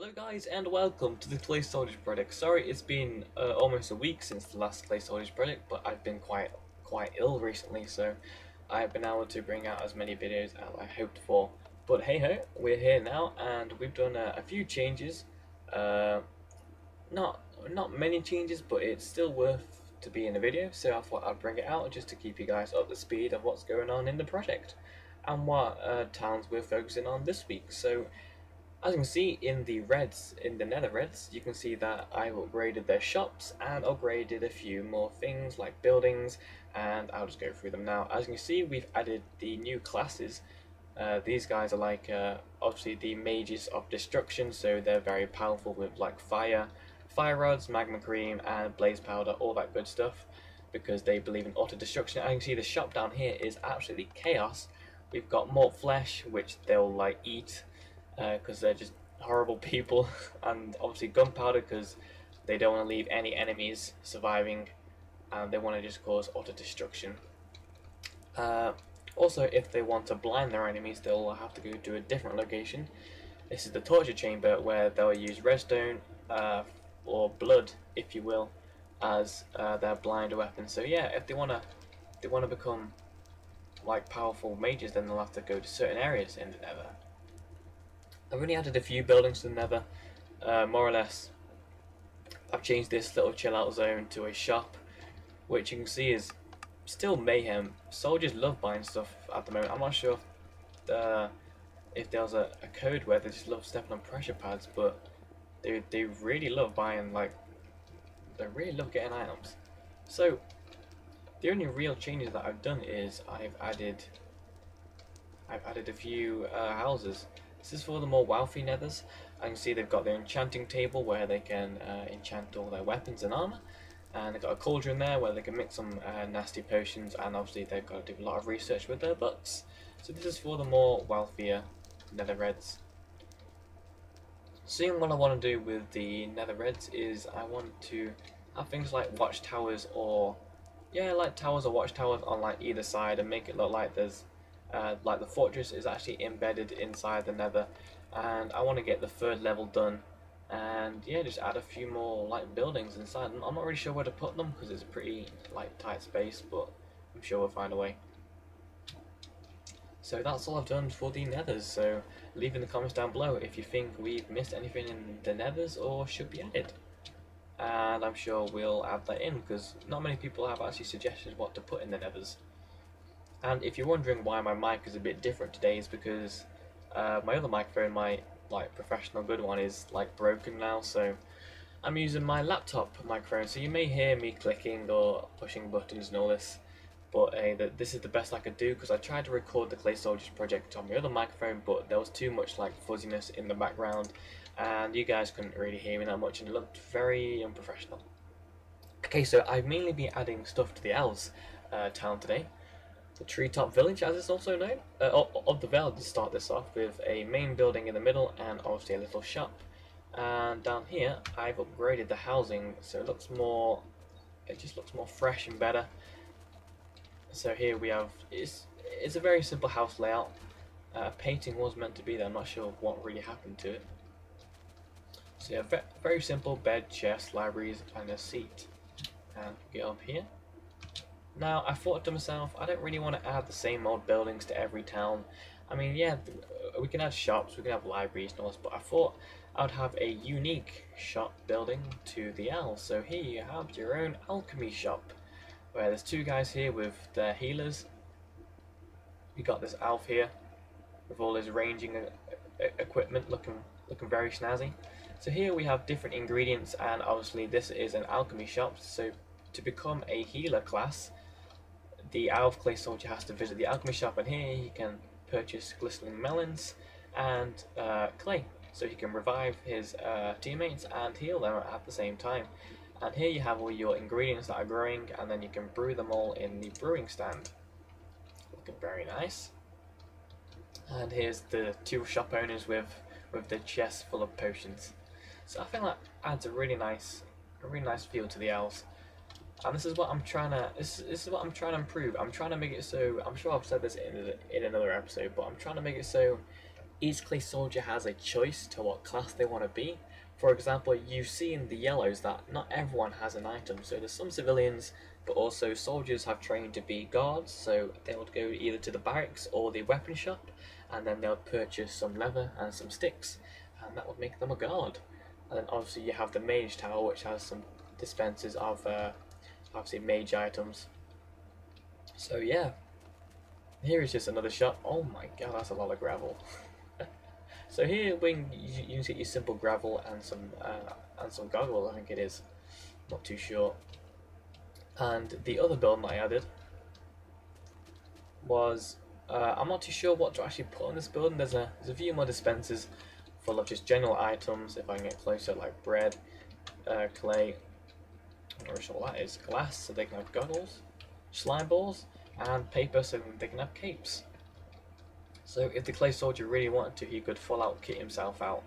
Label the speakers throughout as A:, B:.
A: Hello guys and welcome to the Clay Soldiers project. Sorry it's been almost a week since the last Clay Soldiers project, but I've been quite ill recently, so I've been able to bring out as many videos as I hoped for. But hey ho, we're here now and we've done a few changes. Not many changes, but it's still worth to be in a video, so I thought I'd bring it out just to keep you guys up to speed of what's going on in the project and what towns we're focusing on this week. So as you can see in the Nether Reds, you can see that I've upgraded their shops and upgraded a few more things like buildings, and I'll just go through them now. As you can see, we've added the new classes. These guys are like obviously the mages of destruction, so they're very powerful with like fire rods, magma cream, and blaze powder, all that good stuff, because they believe in auto destruction. As you can see, the shop down here is absolutely chaos. We've got malt flesh, which they'll like eat, because they're just horrible people, and obviously gunpowder because they don't want to leave any enemies surviving and they want to just cause auto destruction. Also, if they want to blind their enemies, they'll have to go to a different location. This is the torture chamber where they'll use redstone or blood, if you will, as their blind weapon. So yeah, if they want to become like powerful mages, then they'll have to go to certain areas in the Nether. I've only added a few buildings to the Nether, more or less. I've changed this little chill out zone to a shop, which you can see is still mayhem. Soldiers love buying stuff at the moment. I'm not sure if there's a code where they just love stepping on pressure pads, but they really love buying, like, they really love getting items. So the only real changes that I've done is I've added a few houses. This is for the more wealthy nethers. I can see they've got their enchanting table where they can enchant all their weapons and armor, and they've got a cauldron there where they can mix some nasty potions, and obviously they've got to do a lot of research with their books. So this is for the more wealthier Nether Reds. Seeing what I want to do with the Nether Reds is I want to have things like watchtowers, or like towers or watchtowers on like either side, and make it look like there's like the fortress is actually embedded inside the Nether, and I want to get the third level done, and yeah, just add a few more like buildings inside. I'm not really sure where to put them because it's a pretty like tight space, but I'm sure we'll find a way. So that's all I've done for the Nethers, so leave in the comments down below if you think we've missed anything in the Nethers or should be added, and I'm sure we'll add that in because not many people have actually suggested what to put in the Nethers. And if you're wondering why my mic is a bit different today, is because my other microphone, my like professional good one, is like broken now, so I'm using my laptop microphone. So you may hear me clicking or pushing buttons and all this, but this is the best I could do because I tried to record the Clay Soldiers project on my other microphone, but there was too much like fuzziness in the background, and you guys couldn't really hear me that much, and it looked very unprofessional. Okay, so I've mainly been adding stuff to the Elves town today. The treetop village, as it's also known, of the Vale, to start this off with a main building in the middle and obviously a little shop. And down here I've upgraded the housing so it just looks more fresh and better. So here we have, it's a very simple house layout. Painting was meant to be there, I'm not sure what really happened to it. So yeah, very simple bed, chest, libraries, and a seat. And get up here. Now, I thought to myself, I don't really want to add the same old buildings to every town. I mean, yeah, we can add shops, we can have libraries and all this, but I thought I would have a unique shop building to the Elves. So here you have your own alchemy shop, where there's two guys here with their healers. You got this elf here with all his ranging equipment, looking very snazzy. So here we have different ingredients, and obviously this is an alchemy shop. So to become a healer class, the Elf Clay Soldier has to visit the alchemy shop, and here he can purchase glistening melons and clay, so he can revive his teammates and heal them at the same time. And here you have all your ingredients that are growing, and then you can brew them all in the brewing stand. Looking very nice. And here's the two shop owners with the chests full of potions. So I think that adds a really nice feel to the Elves. And this is what I'm trying to. This is what I'm trying to improve. I'm trying to make it so. I'm sure I've said this in another episode, but I'm trying to make it so each clay soldier has a choice to what class they want to be. For example, you see in the yellows that not everyone has an item, so there's some civilians, but also soldiers have trained to be guards, so they would go either to the barracks or the weapon shop, and then they'll purchase some leather and some sticks, and that would make them a guard. And then obviously you have the mage tower, which has some dispensers of obviously mage items. So yeah, here is just another shop. Oh my god, that's a lot of gravel. So here you can get your simple gravel and some goggles, I think it is. Not too sure. And the other building that I added was I'm not too sure what to actually put on this building. There's a few more dispensers full of just general items. If I can get closer, like bread, clay, I'm not sure what that is. Glass, so they can have goggles, slime balls, and paper, so they can have capes. So if the clay soldier really wanted to, he could full out kit himself out.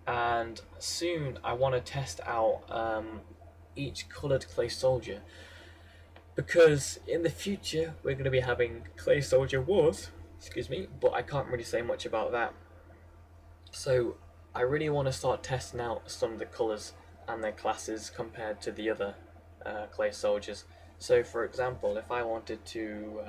A: And soon I want to test out each coloured clay soldier, because in the future we're going to be having clay soldier wars, excuse me, but I can't really say much about that. So I really want to start testing out some of the colours and their classes compared to the other clay soldiers. So for example, if I wanted to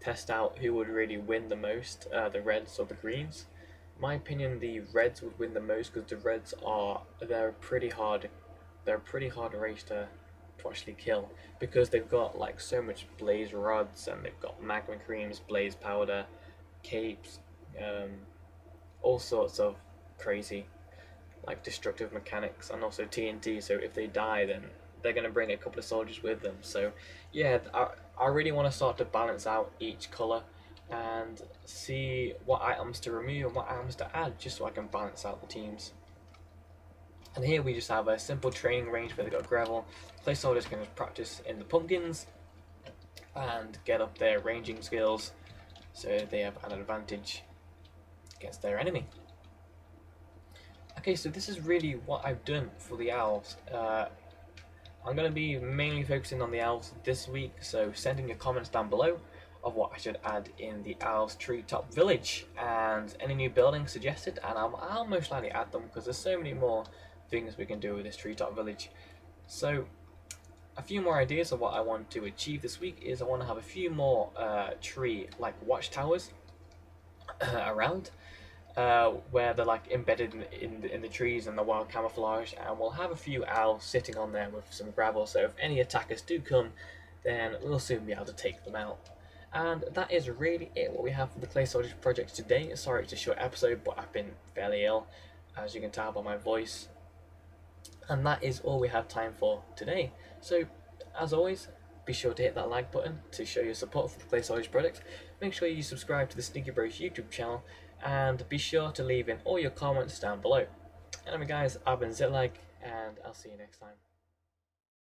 A: test out who would really win the most, the reds or the greens, in my opinion the reds would win the most, because the reds they're a pretty hard race to actually kill, because they've got like so much blaze rods, and they've got magma creams, blaze powder, capes, all sorts of crazy like destructive mechanics, and also TNT, so if they die then they're going to bring a couple of soldiers with them. So yeah, I really want to start to balance out each colour and see what items to remove and what items to add, just so I can balance out the teams. And here we just have a simple training range where they've got gravel. Clay soldiers can practice in the pumpkins and get up their ranging skills, so they have an advantage against their enemy. Okay, so this is really what I've done for the elves. I'm going to be mainly focusing on the elves this week, so send in your comments down below of what I should add in the elves treetop village, and any new buildings suggested, and I'll most likely add them, because there's so many more things we can do with this treetop village. So a few more ideas of what I want to achieve this week is I want to have a few more tree like watchtowers around, where they're like embedded in the trees and the wild camouflage, and we'll have a few owls sitting on there with some gravel, so if any attackers do come, then we'll soon be able to take them out. And that is really it, what we have for the Clay Soldiers project today. Sorry it's a short episode, but I've been fairly ill, as you can tell by my voice. And that is all we have time for today. So, as always, be sure to hit that like button to show your support for the Clay Soldiers project. Make sure you subscribe to the Thesneakybros YouTube channel, and be sure to leave in all your comments down below. Anyway guys, I've been Zitlag, and I'll see you next time.